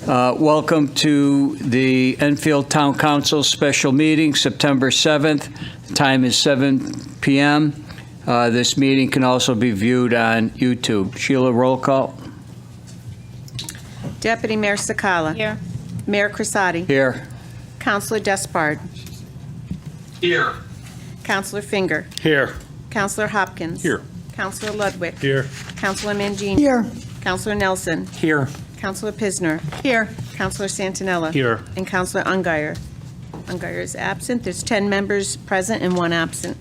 Welcome to the Enfield Town Council special meeting, September 7th. Time is 7 p.m. This meeting can also be viewed on YouTube. Sheila, roll call. Deputy Mayor Sakala. Here. Mayor Crisati. Here. Councilor Despard. Here. Councilor Finger. Here. Councilor Hopkins. Here. Councilor Ludwig. Here. Councilor Mangini. Here. Councilor Nelson. Here. Councilor Pisner. Here. Councilor Santinella. Here. And Councilor Ungary. Ungary is absent. There's 10 members present and 1 absent.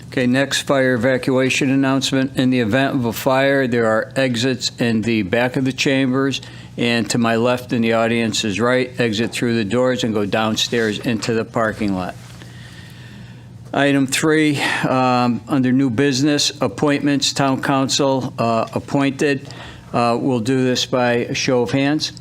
Okay, next fire evacuation announcement. In the event of a fire, there are exits in the back of the chambers, and to my left in the audience is right. Exit through the doors and go downstairs into the parking lot. Item 3, under new business, appointments, town council appointed. We'll do this by a show of hands.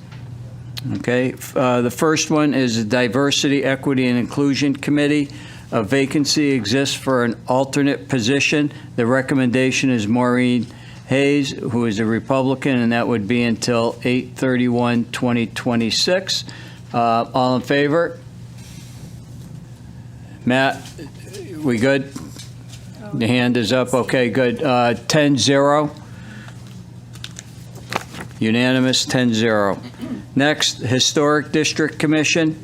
Okay, the first one is the Diversity, Equity, and Inclusion Committee. A vacancy exists for an alternate position. The recommendation is Maureen Hayes, who is a Republican, and that would be until 8/31/2026. All in favor? Matt, we good? The hand is up. Okay, good. 10-0. Unanimous, 10-0. Next, Historic District Commission.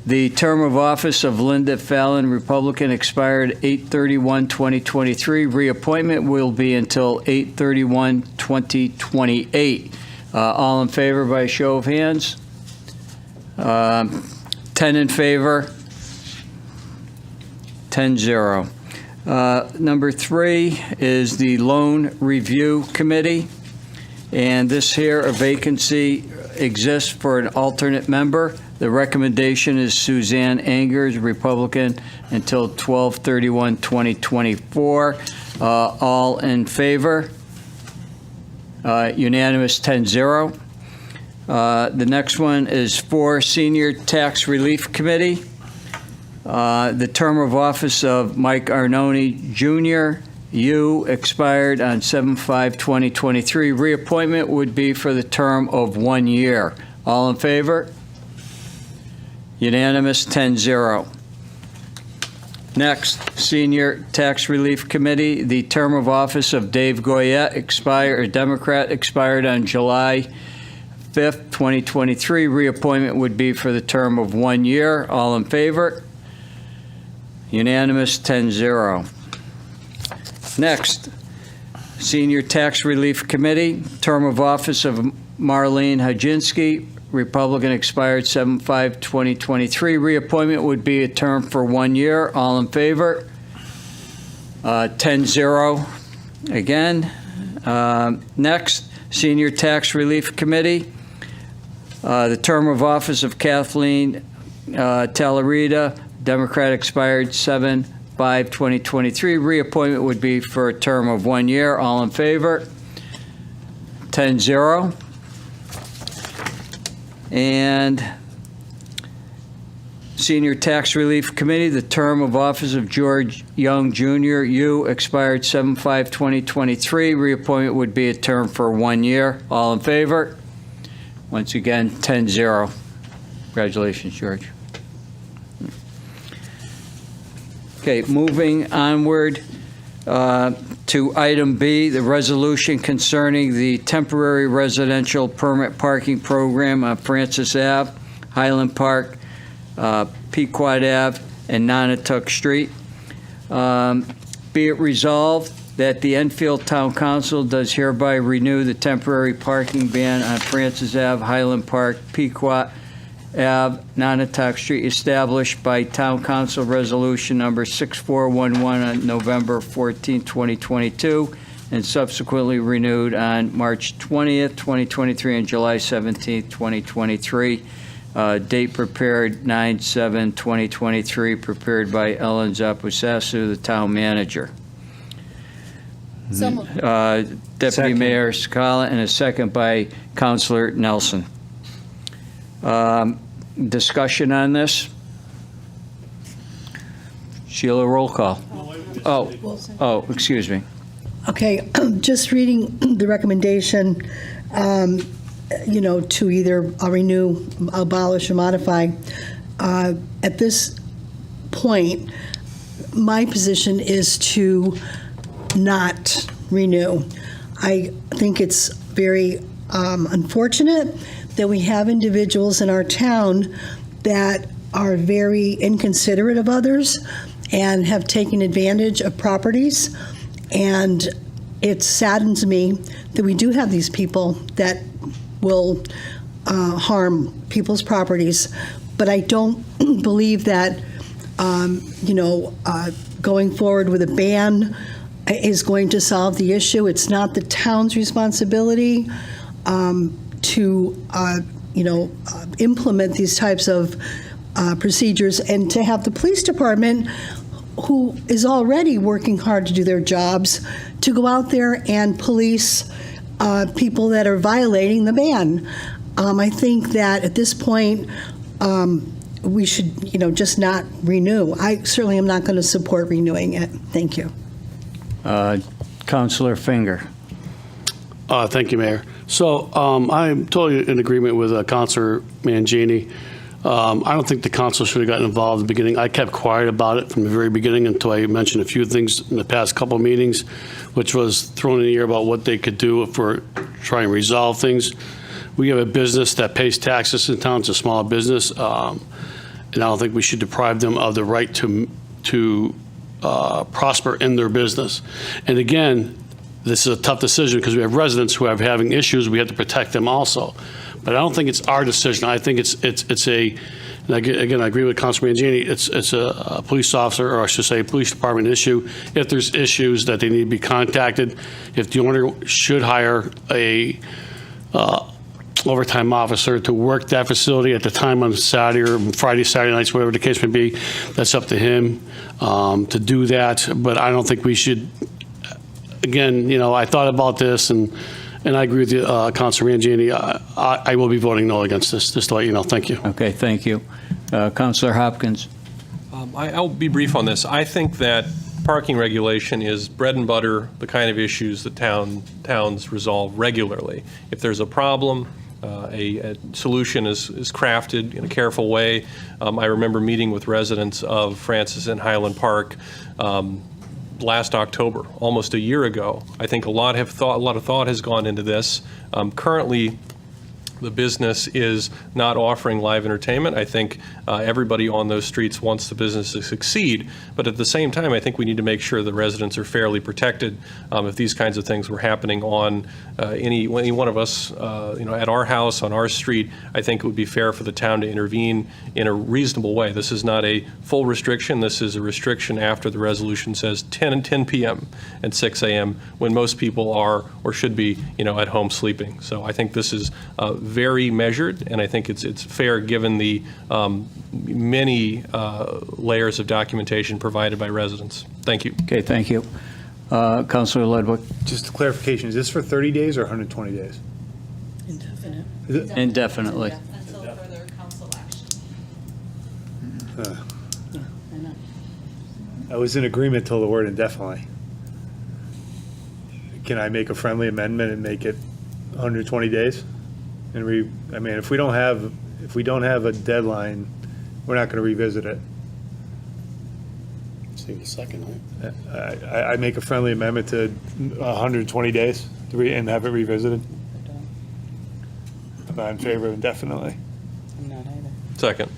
The term of office of Linda Fallon, Republican, expired 8/31/2023. Reappointment will be until 8/31/2028. All in favor by show of hands? 10 in favor, 10-0. Number 3 is the Loan Review Committee. And this here, a vacancy exists for an alternate member. The recommendation is Suzanne Angers, Republican, until 12/31/2024. All in favor? Unanimous, 10-0. The next one is for Senior Tax Relief Committee. The term of office of Mike Arnone Jr., expired on 7/5/2023. Reappointment would be for the term of 1 year. All in favor? Unanimous, 10-0. Next, Senior Tax Relief Committee. The term of office of Dave Goyette, Democrat, expired on July 5th, 2023. Reappointment would be for the term of 1 year. All in favor? Unanimous, 10-0. Next, Senior Tax Relief Committee. Term of office of Marlene Hajinsky, Republican, expired 7/5/2023. Reappointment would be a term for 1 year. All in favor? 10-0 again. Next, Senior Tax Relief Committee. The term of office of Kathleen Talarita, Democrat, expired 7/5/2023. Reappointment would be for a term of 1 year. All in favor? 10-0. And Senior Tax Relief Committee, the term of office of George Young Jr., expired 7/5/2023. Reappointment would be a term for 1 year. All in favor? Once again, 10-0. Congratulations, George. Okay, moving onward to item B, the resolution concerning the temporary residential permit parking program on Francis Ave, Highland Park, Pequot Ave, and Nonotuck Street. Be it resolved that the Enfield Town Council does hereby renew the temporary parking ban on Francis Ave, Highland Park, Pequot Ave, Nonotuck Street, established by Town Council Resolution Number 6411 on November 14, 2022, and subsequently renewed on March 20th, 2023, and July 17th, 2023. Date prepared 9/7/2023, prepared by Ellen Zapusasu, the Town Manager. So moved. Deputy Second. Mayor Sakala, and a second by Councilor Nelson. Discussion on this? Sheila, roll call. Oh, excuse me. Okay, just reading the recommendation. to either renew, abolish, or modify. At this point, my position is to not renew. I think it's very unfortunate that we have individuals in our town that are very inconsiderate of others and have taken advantage of properties. And it saddens me that we do have these people that will harm people's properties. But I don't believe that, going forward with a ban is going to solve the issue. It's not the town's responsibility to implement these types of procedures, and to have the police department, who is already working hard to do their jobs, to go out there and police people that are violating the ban. I think that at this point, we should, just not renew. I certainly am not going to support renewing it. Thank you. Councilor Finger. Thank you, Mayor. So I'm totally in agreement with Councilor Mangini. I don't think the council should have gotten involved in the beginning. I kept quiet about it from the very beginning until I mentioned a few things in the past couple of meetings, which was thrown in the air about what they could do if we're trying to resolve things. We have a business that pays taxes in town. It's a small business, and I don't think we should deprive them of the right to prosper in their business. And again, this is a tough decision because we have residents who are having issues. We have to protect them also. But I don't think it's our decision. I think it's a, and again, I agree with Councilman Mangini, it's a police officer, or I should say police department issue. If there's issues that they need to be contacted, if the owner should hire a overtime officer to work that facility at the time on Saturday or Friday, Saturday nights, whatever the case may be, that's up to him to do that. But I don't think we should, again, I thought about this, and I agree with you, Councilor Mangini. I will be voting no against this, just to let you know. Thank you. Okay, thank you. Councilor Hopkins. I'll be brief on this. I think that parking regulation is bread and butter, the kind of issues that towns resolve regularly. If there's a problem, a solution is crafted in a careful way. I remember meeting with residents of Francis and Highland Park last October, almost a year ago. I think a lot of thought has gone into this. Currently, the business is not offering live entertainment. I think everybody on those streets wants the business to succeed, but at the same time, I think we need to make sure the residents are fairly protected. If these kinds of things were happening on any one of us, at our house, on our street, I think it would be fair for the town to intervene in a reasonable way. This is not a full restriction. This is a restriction after the resolution says 10 p.m. and 6 a.m. when most people are or should be, at home sleeping. So I think this is very measured, and I think it's fair given the many layers of documentation provided by residents. Thank you. Okay, thank you. Councilor Ludwig. Just a clarification, is this for 30 days or 120 days? Indefinite. Is it? Indefinitely. Until further council action. I was in agreement till the word indefinitely. Can I make a friendly amendment and make it 120 days? And if we don't have a deadline, we're not going to revisit it. See the second, right? I make a friendly amendment to 120 days and have it revisited. I'm not in favor of indefinitely. Second.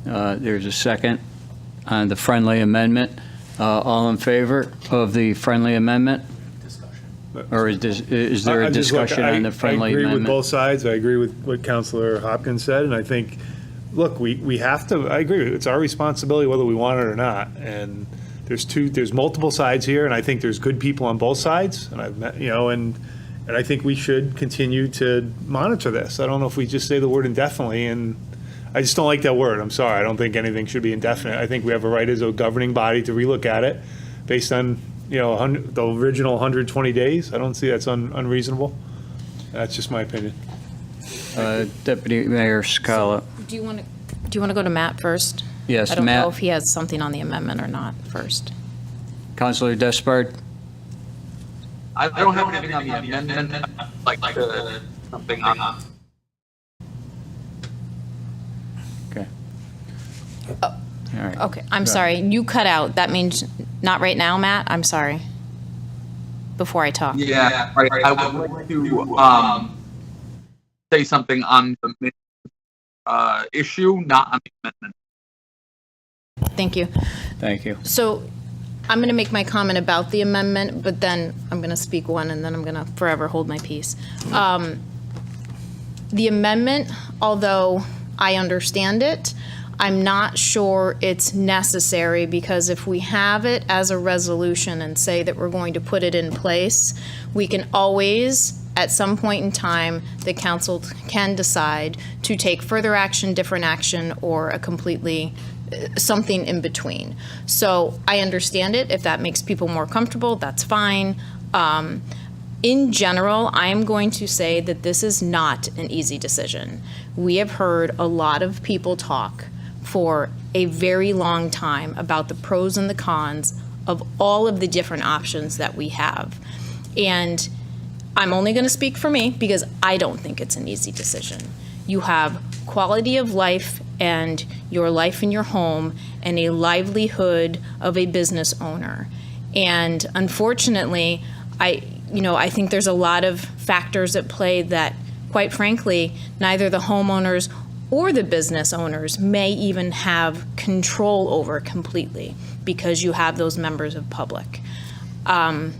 There's a second on the friendly amendment. All in favor of the friendly amendment? Or is there a discussion on the friendly I agree with amendment? both sides. I agree with what Councilor Hopkins said, and I think, look, we have to, I agree, it's our responsibility whether we want it or not, and there's multiple sides here, and I think there's good people on both sides, and I've met, and I think we should continue to monitor this. I don't know if we just say the word indefinitely, and I just don't like that word. I'm sorry. I don't think anything should be indefinite. I think we have a right as a governing body to relook at it based on the original 120 days. I don't see that's unreasonable. That's just my opinion. Deputy Mayor Scala. Do you want to go to Matt first? Yes, I don't know Matt. if he has something on the amendment or not first. Councilor Despard. I don't have anything on the amendment. I'd like to something on. Okay. All right. Okay, I'm sorry, you cut out. That means not right now, Matt? I'm sorry. Before I talk. Yeah, right. I would like to say something on the issue, not on the amendment. Thank you. Thank you. So I'm going to make my comment about the amendment, but then I'm going to speak one, and then I'm going to forever hold my peace. The amendment, although I understand it, I'm not sure it's necessary, because if we have it as a resolution and say that we're going to put it in place, we can always, at some point in time, the council can decide to take further action, different action, or a completely something in between. So I understand it. If that makes people more comfortable, that's fine. In general, I am going to say that this is not an easy decision. We have heard a lot of people talk for a very long time about the pros and the cons of all of the different options that we have. And I'm only going to speak for me, because I don't think it's an easy decision. You have quality of life and your life in your home and a livelihood of a business owner. And unfortunately, I think there's a lot of factors at play that, quite frankly, neither the homeowners or the business owners may even have control over completely, because you have those members of public. I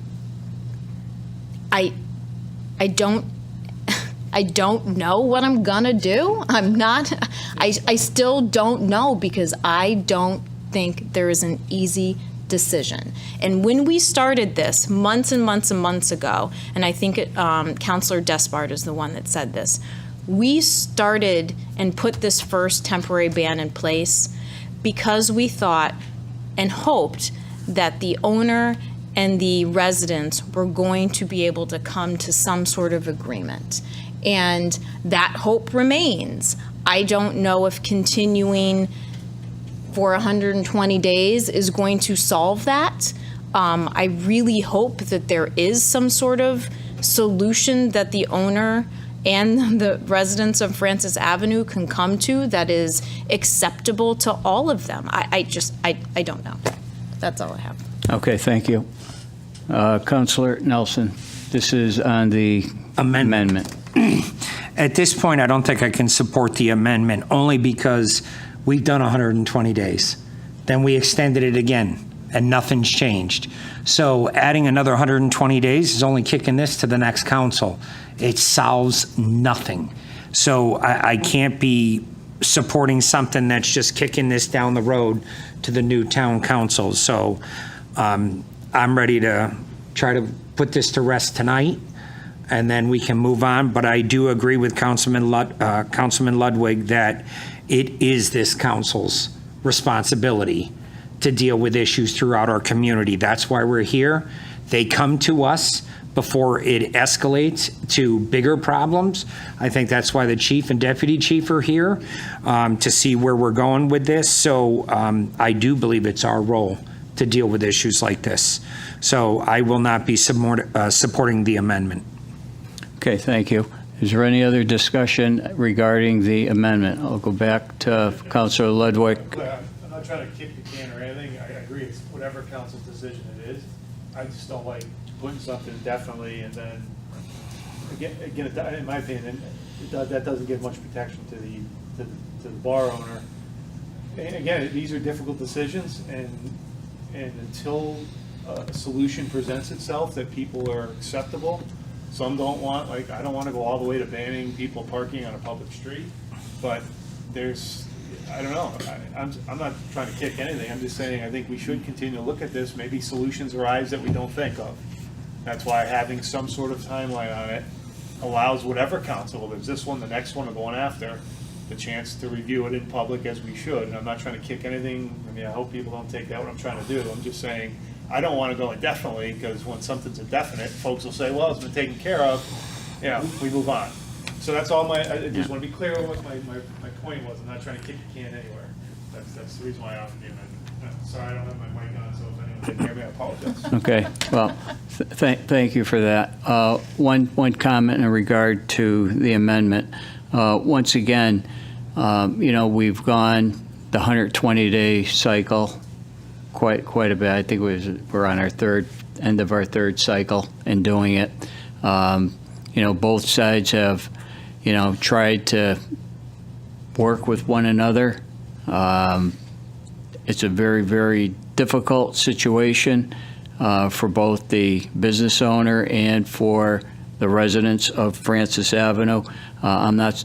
don't know what I'm gonna do. I still don't know, because I don't think there is an easy decision. And when we started this months and months and months ago, and I think Councilor Despard is the one that said this, we started and put this first temporary ban in place because we thought and hoped that the owner and the residents were going to be able to come to some sort of agreement. And that hope remains. I don't know if continuing for 120 days is going to solve that. I really hope that there is some sort of solution that the owner and the residents of Francis Avenue can come to that is acceptable to all of them. I don't know. That's all I have. Okay, thank you. Councilor Nelson, this is on the amendment. At this point, I don't think I can support the amendment, only because we've done 120 days. Then we extended it again, and nothing's changed. So adding another 120 days is only kicking this to the next council. It solves nothing. So I can't be supporting something that's just kicking this down the road to the new town council. So I'm ready to try to put this to rest tonight, and then we can move on. But I do agree with Councilman Ludwig that it is this council's responsibility to deal with issues throughout our community. That's why we're here. They come to us before it escalates to bigger problems. I think that's why the chief and deputy chief are here, to see where we're going with this. So I do believe it's our role to deal with issues like this. So I will not be supporting the amendment. Okay, thank you. Is there any other discussion regarding the amendment? I'll go back to Councilor Ludwig. I'm not trying to kick the can or anything. I agree, it's whatever council's decision it is. I just don't like putting something indefinitely, and then, again, in my opinion, that doesn't give much protection to the bar owner. And again, these are difficult decisions, and until a solution presents itself that people are acceptable, some don't want, I don't want to go all the way to banning people parking on a public street, but I don't know. I'm not trying to kick anything. I'm just saying I think we should continue to look at this. Maybe solutions arise that we don't think of. That's why having some sort of timeline on it allows whatever council, whether it's this one, the next one, or the one after, the chance to review it in public as we should. And I'm not trying to kick anything. I mean, I hope people don't take that what I'm trying to do. I'm just saying I don't want to go indefinitely, because when something's indefinite, folks will say, well, it's been taken care of. Yeah, we move on. So that's all I just want to be clear on what my point was. I'm not trying to kick the can anywhere. That's the reason why I offered the amendment. Sorry, I don't have my mic on, so if anyone didn't hear me, I apologize. Okay, well, thank you for that. One comment in regard to the amendment. Once again, we've gone the 120-day cycle quite a bit. I think we're on our end of our third cycle in doing it. Both sides have, tried to work with one another. It's a very, very difficult situation for both the business owner and for the residents of Francis Avenue. I'm not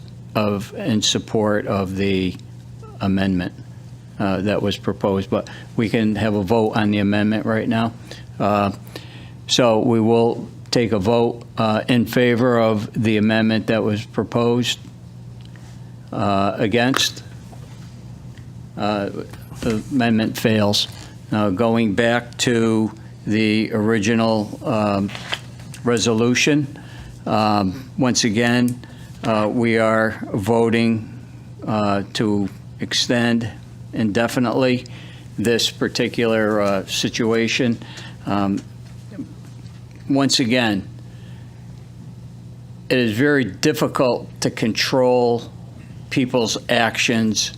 in support of the amendment that was proposed, but we can have a vote on the amendment right now. So we will take a vote in favor of the amendment that was proposed. Against? The amendment fails. Now, going back to the original resolution, once again, we are voting to extend indefinitely this particular situation. Once again, it is very difficult to control people's actions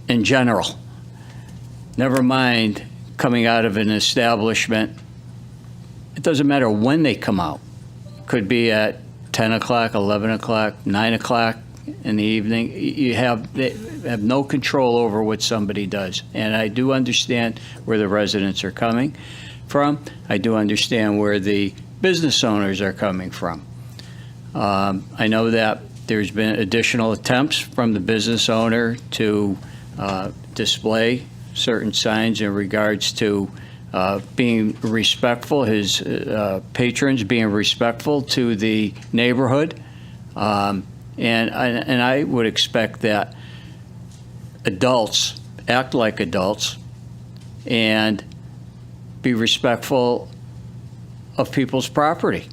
in general. Never mind coming out of an establishment. It doesn't matter when they come out. Could be at 10 o'clock, 11 o'clock, 9 o'clock in the evening. They have no control over what somebody does. And I do understand where the residents are coming from. I do understand where the business owners are coming from. I know that there's been additional attempts from the business owner to display certain signs in regards to being respectful, his patrons being respectful to the neighborhood. And I would expect that adults act like adults and be respectful of people's property.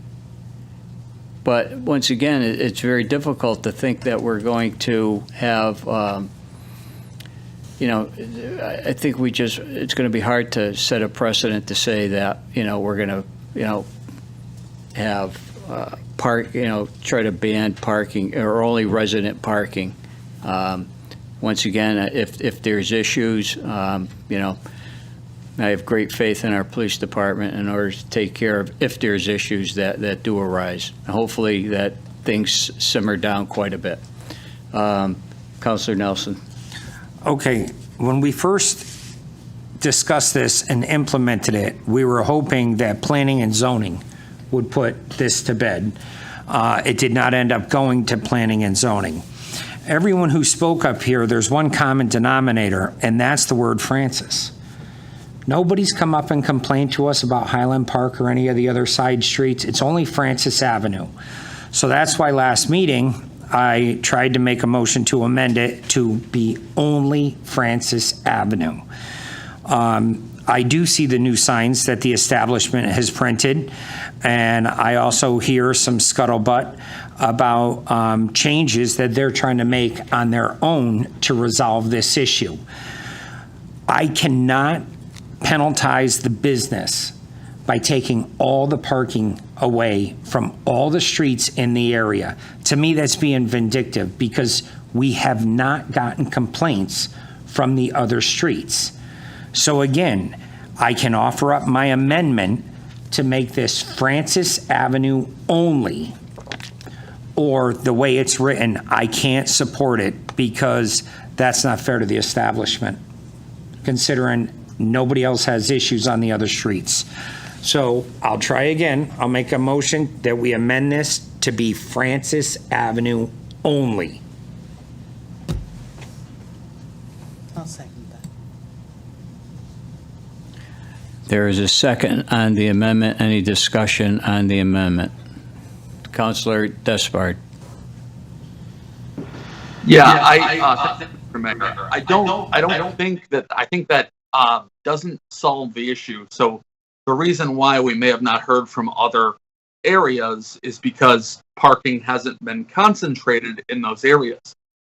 But once again, it's very difficult to think that we're going to have, I think it's going to be hard to set a precedent to say that, we're going to, have try to ban parking or only resident parking. Once again, if there's issues, I have great faith in our police department in order to take care of if there's issues that do arise. Hopefully that things simmer down quite a bit. Councilor Nelson. Okay, when we first discussed this and implemented it, we were hoping that planning and zoning would put this to bed. It did not end up going to planning and zoning. Everyone who spoke up here, there's one common denominator, and that's the word Francis. Nobody's come up and complained to us about Highland Park or any of the other side streets. It's only Francis Avenue. So that's why last meeting, I tried to make a motion to amend it to be only Francis Avenue. I do see the new signs that the establishment has printed, and I also hear some scuttlebutt about changes that they're trying to make on their own to resolve this issue. I cannot penalize the business by taking all the parking away from all the streets in the area. To me, that's being vindictive because we have not gotten complaints from the other streets. So again, I can offer up my amendment to make this Francis Avenue only, or the way it's written, I can't support it because that's not fair to the establishment, considering nobody else has issues on the other streets. So I'll try again. I'll make a motion that we amend this to be Francis Avenue only. I'll second that. There is a second on the amendment. Any discussion on the amendment? Councilor Despard. I think that doesn't solve the issue. So the reason why we may have not heard from other areas is because parking hasn't been concentrated in those areas.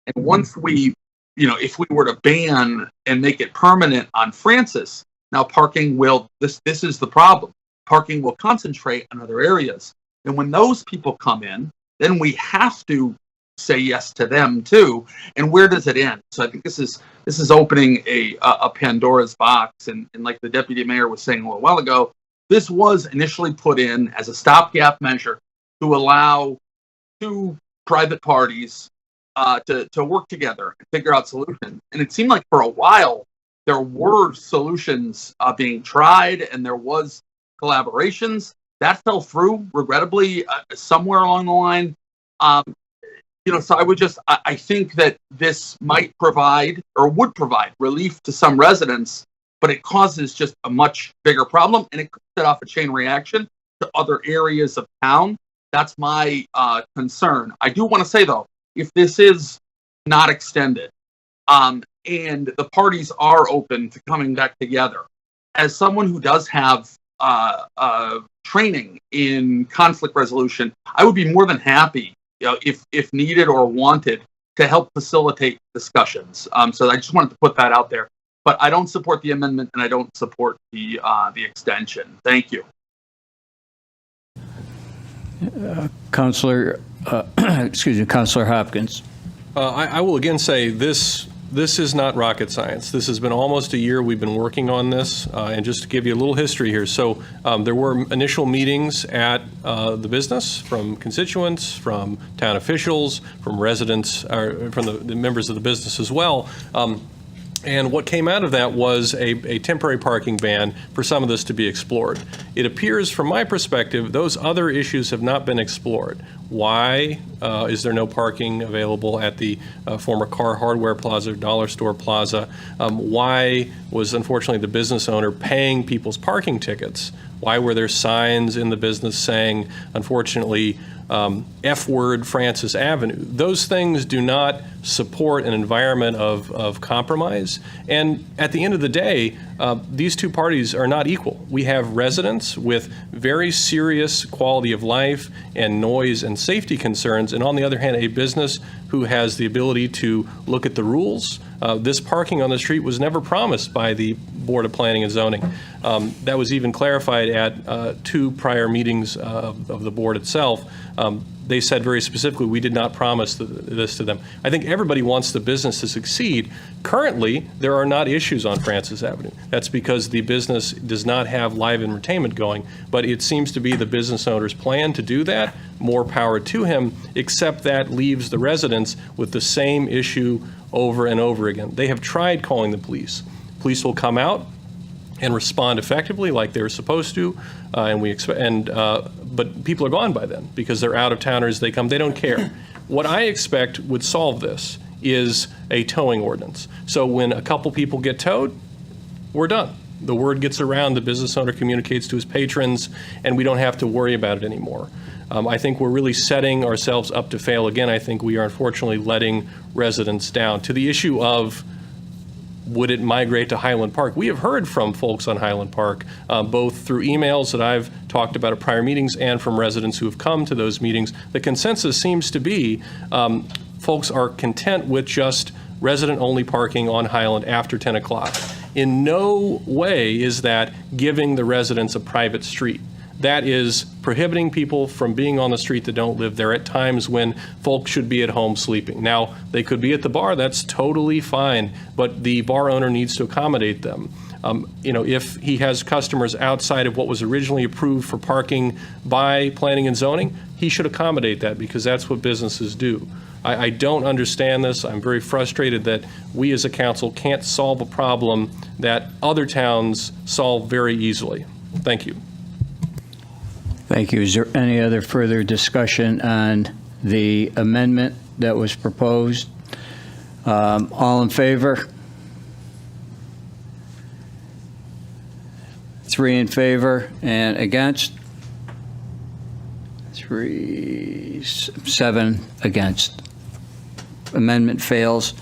And once we if we were to ban and make it permanent on Francis, now parking will, this is the problem. Parking will concentrate on other areas. And when those people come in, then we have to say yes to them too. And where does it end? So I think this is opening a Pandora's box. And like the deputy mayor was saying a little while ago, this was initially put in as a stopgap measure to allow two private parties to work together and figure out solutions. And it seemed like for a while there were solutions being tried, and there was collaborations that fell through, regrettably, somewhere along the line. So I think that this might provide or would provide relief to some residents, but it causes just a much bigger problem, and it could set off a chain reaction to other areas of town. That's my concern. I do want to say, though, if this is not extended and the parties are open to coming back together, as someone who does have training in conflict resolution, I would be more than happy, if needed or wanted, to help facilitate discussions. So I just wanted to put that out there. But I don't support the amendment, and I don't support the extension. Thank you. Councilor Hopkins. I will again say this is not rocket science. This has been almost a year we've been working on this. And just to give you a little history here. So there were initial meetings at the business from constituents, from town officials, from residents, from the members of the business as well. And what came out of that was a temporary parking ban for some of this to be explored. It appears, from my perspective, those other issues have not been explored. Why is there no parking available at the former Car Hardware Plaza, Dollar Store Plaza? Why was, unfortunately, the business owner paying people's parking tickets? Why were there signs in the business saying, unfortunately, F-word Francis Avenue? Those things do not support an environment of compromise. And at the end of the day, these two parties are not equal. We have residents with very serious quality of life and noise and safety concerns, and on the other hand, a business who has the ability to look at the rules. This parking on the street was never promised by the Board of Planning and Zoning. That was even clarified at two prior meetings of the board itself. They said very specifically, we did not promise this to them. I think everybody wants the business to succeed. Currently, there are not issues on Francis Avenue. That's because the business does not have live entertainment going, but it seems to be the business owner's plan to do that. More power to him, except that leaves the residents with the same issue over and over again. They have tried calling the police. Police will come out and respond effectively like they're supposed to, but people are gone by then because they're out of towners. They come, they don't care. What I expect would solve this is a towing ordinance. So when a couple people get towed, we're done. The word gets around, the business owner communicates to his patrons, and we don't have to worry about it anymore. I think we're really setting ourselves up to fail again. I think we are unfortunately letting residents down. To the issue of would it migrate to Highland Park? We have heard from folks on Highland Park, both through emails that I've talked about at prior meetings and from residents who have come to those meetings. The consensus seems to be folks are content with just resident-only parking on Highland after 10 o'clock. In no way is that giving the residents a private street. That is prohibiting people from being on the street that don't live there at times when folks should be at home sleeping. Now, they could be at the bar, that's totally fine, but the bar owner needs to accommodate them. If he has customers outside of what was originally approved for parking by planning and zoning, he should accommodate that because that's what businesses do. I don't understand this. I'm very frustrated that we as a council can't solve a problem that other towns solve very easily. Thank you. Thank you. Is there any other further discussion on the amendment that was proposed? All in favor? 3 in favor and against? 7 against. Amendment fails.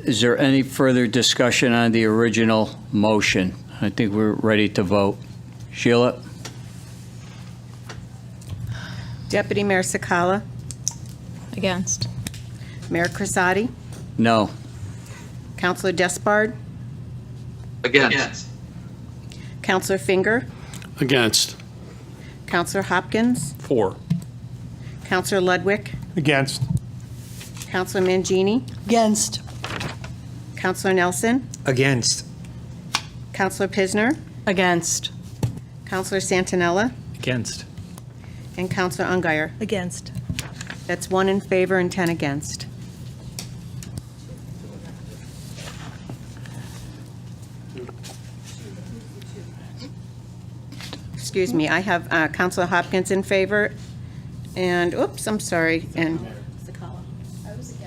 Is there any further discussion on the original motion? I think we're ready to vote. Sheila? Deputy Mayor Sakala, Against. Mayor Crisati, No. Counselor Despard, Against. Counselor Finger, Against. Counselor Hopkins, 4. Counselor Ludwig, Against. Counselor Mangini, Against. Counselor Nelson, Against. Counselor Pisner, Against. Counselor Santinella, Against. and Counselor Ungary. Against. That's 1 in favor and 10 against. Excuse me, I have Counselor Hopkins in favor, and, oops, I'm sorry, and,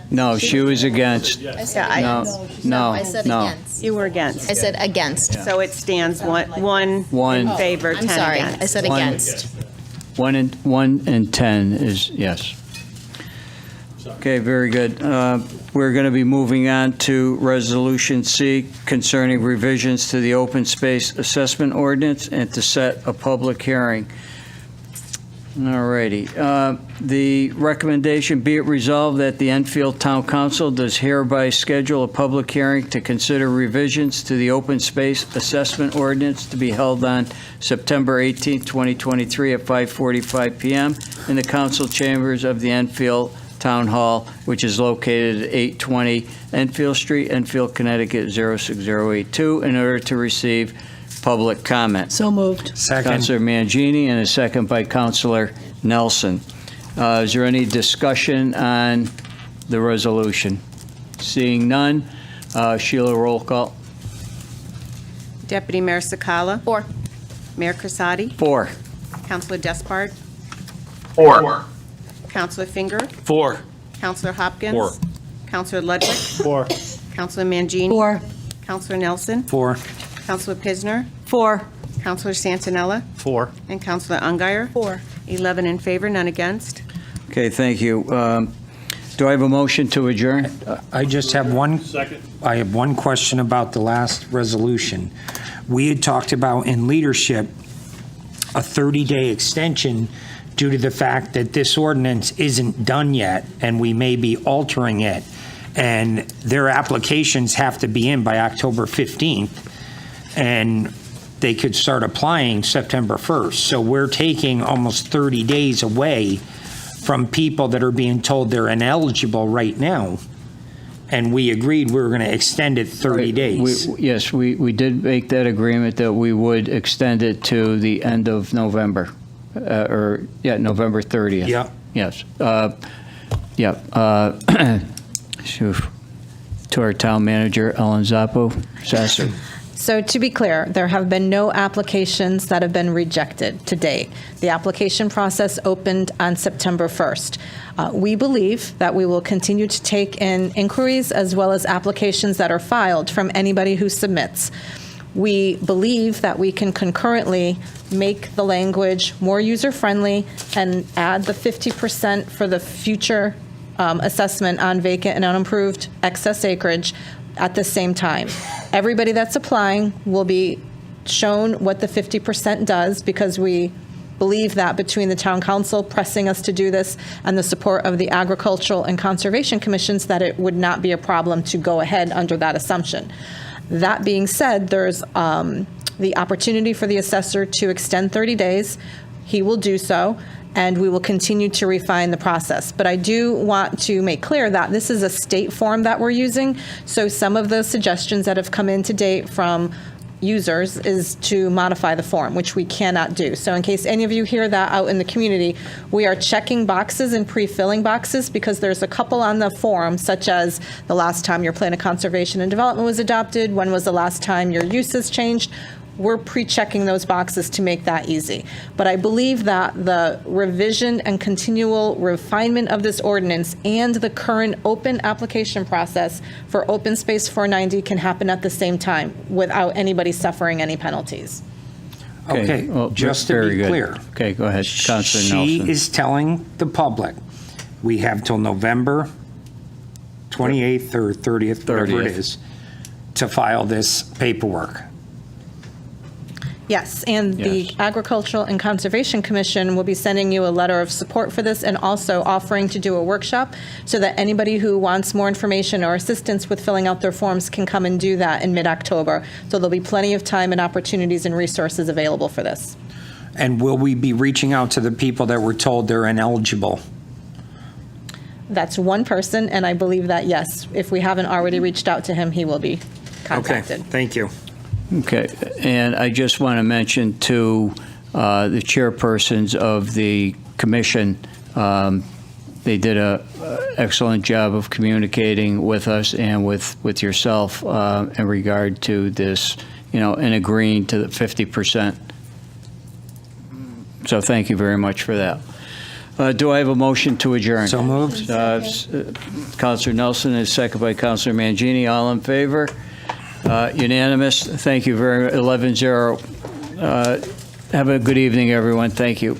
No, she was against. I Yeah, said I- against. No, I said no. against. you were against. I said against. So it stands one One. in favor, 10 I'm sorry, against. I said One. against. 1 and 10 is yes. Okay, very good. We're going to be moving on to Resolution C concerning revisions to the open space assessment ordinance and to set a public hearing. All righty. The recommendation, be it resolved that the Enfield Town Council does hereby schedule a public hearing to consider revisions to the open space assessment ordinance to be held on September 18, 2023 at 5:45 PM in the council chambers of the Enfield Town Hall, which is located at 820 Enfield Street, Enfield, Connecticut 06082, in order to receive public comment. So moved. Second. Counselor Mangini, and a second by Counselor Nelson. Is there any discussion on the resolution? Seeing none, Sheila, roll call. Deputy Mayor Sakala, 4. Mayor Crisati, 4. Counselor Despard, 4. Counselor Finger, 4. Counselor Hopkins. 4. Counselor Ludwig, 4. Counselor Mangini. 4. Counselor Nelson, 4. Counselor Pisner, 4. Counselor Santinella, 4. and Counselor Ungary. 4. 11 in favor, none against. Okay, thank you. Do I have a motion to adjourn? I just have one. I have one question about the last resolution. We had talked about in leadership a 30-day extension due to the fact that this ordinance isn't done yet, and we may be altering it, and their applications have to be in by October 15th, and they could start applying September 1st. So we're taking almost 30 days away from people that are being told they're ineligible right now, and we agreed we were going to extend it 30 days. Yes, we did make that agreement that we would extend it to the end of November, November 30th. Yeah. Yes. To our town manager, Ellen Zappo, Sasser. So to be clear, there have been no applications that have been rejected to date. The application process opened on September 1st. We believe that we will continue to take in inquiries as well as applications that are filed from anybody who submits. We believe that we can concurrently make the language more user-friendly and add the 50% for the future assessment on vacant and unimproved excess acreage at the same time. Everybody that's applying will be shown what the 50% does, because we believe that between the town council pressing us to do this and the support of the agricultural and conservation commissions, that it would not be a problem to go ahead under that assumption. That being said, there's the opportunity for the assessor to extend 30 days. He will do so, and we will continue to refine the process. But I do want to make clear that this is a state form that we're using, so some of the suggestions that have come in to date from users is to modify the form, which we cannot do. So in case any of you hear that out in the community, we are checking boxes and pre-filling boxes, because there's a couple on the form, such as the last time your plan of conservation and development was adopted, when was the last time your uses changed. We're pre-checking those boxes to make that easy. But I believe that the revision and continual refinement of this ordinance and the current open application process for Open Space 490 can happen at the same time without anybody suffering any penalties. Okay, well, just to very be good. clear. Okay, go ahead, Counselor Nelson. She is telling the public, we have till November 28th or 30th, whatever it 30th. is, to file this paperwork. Yes, and the Yes. Agricultural and Conservation Commission will be sending you a letter of support for this and also offering to do a workshop so that anybody who wants more information or assistance with filling out their forms can come and do that in mid-October. So there'll be plenty of time and opportunities and resources available for this. And will we be reaching out to the people that were told they're ineligible? That's one person, and I believe that, yes, if we haven't already reached out to him, he will be contacted. Okay, thank you. Okay, and I just want to mention to the chairpersons of the commission, they did a excellent job of communicating with us and with yourself in regard to this, and agreeing to the 50%. So thank you very much for that. Do I have a motion to adjourn? So moved. Counselor Nelson is second by Counselor Mangini. All in favor? Unanimous. Thank you very 11-0. Have a good evening, everyone. Thank you.